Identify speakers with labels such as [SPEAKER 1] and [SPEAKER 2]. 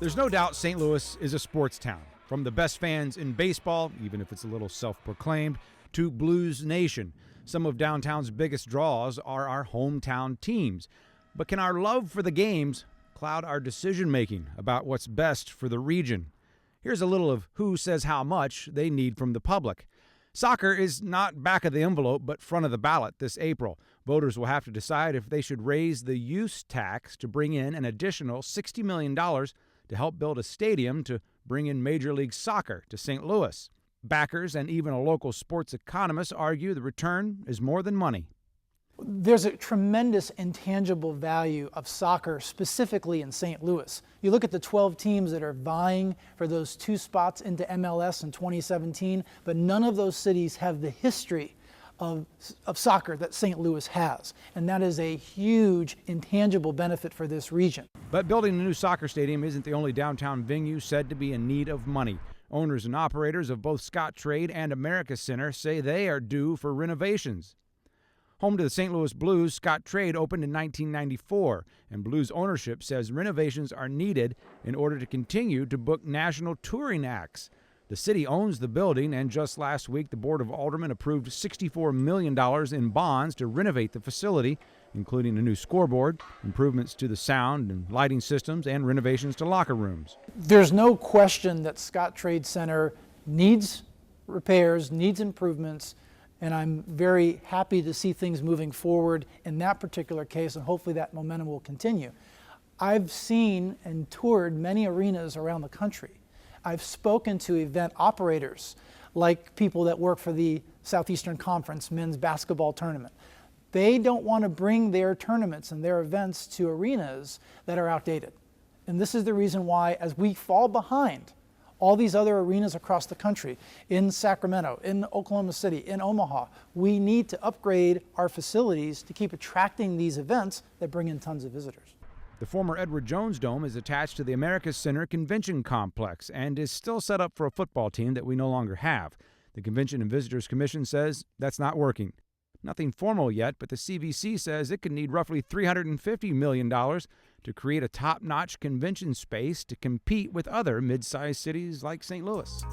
[SPEAKER 1] There's no doubt St. Louis is a sports town. From the best fans in baseball, even if it's a little self-proclaimed, to Blues Nation. Some of downtown's biggest draws are our hometown teams. But can our love for the games cloud our decision-making about what's best for the region? Here's a little of who says how much they need from the public. Soccer is not back of the envelope, but front of the ballot this April. Voters will have to decide if they should raise the use tax to bring in an additional $60 million to help build a stadium to bring in Major League Soccer to St. Louis. Backers and even a local sports economist argue the return is more than money.
[SPEAKER 2] There's a tremendous intangible value of soccer, specifically in St. Louis. You look at the 12 teams that are vying for those 2 spots into MLS in 2017, but none of those cities have the history of soccer that St. Louis has. And that is a huge intangible benefit for this region.
[SPEAKER 1] But building a new soccer stadium isn't the only downtown venue said to be in need of money. Owners and operators of both Scottrade and America Center say they are due for renovations. Home to the St. Louis Blues, Scottrade opened in 1994, and Blues ownership says renovations are needed in order to continue to book national touring acts. The city owns the building, and just last week the Board of Aldermen approved $64 million in bonds to renovate the facility, including a new scoreboard, improvements to the sound and lighting systems, and renovations to locker rooms.
[SPEAKER 2] There's no question that Scottrade Center needs repairs, needs improvements, and I'm very happy to see things moving forward in that particular case, and hopefully that momentum will continue. I've seen and toured many arenas around the country. I've spoken to event operators, like people that work for the Southeastern Conference men's basketball tournament. They don't want to bring their tournaments and their events to arenas that are outdated. And this is the reason why, as we fall behind all these other arenas across the country, in Sacramento, in Oklahoma City, in Omaha, we need to upgrade our facilities to keep attracting these events that bring in tons of visitors.
[SPEAKER 1] The former Edward Jones Dome is attached to the America Center Convention Complex and is still set up for a football team that we no longer have. The Convention and Visitors Commission says that's not working. Nothing formal yet, but the CVC says it could need roughly $350 million to create a top-notch convention space to compete with other mid-sized cities like St. Louis.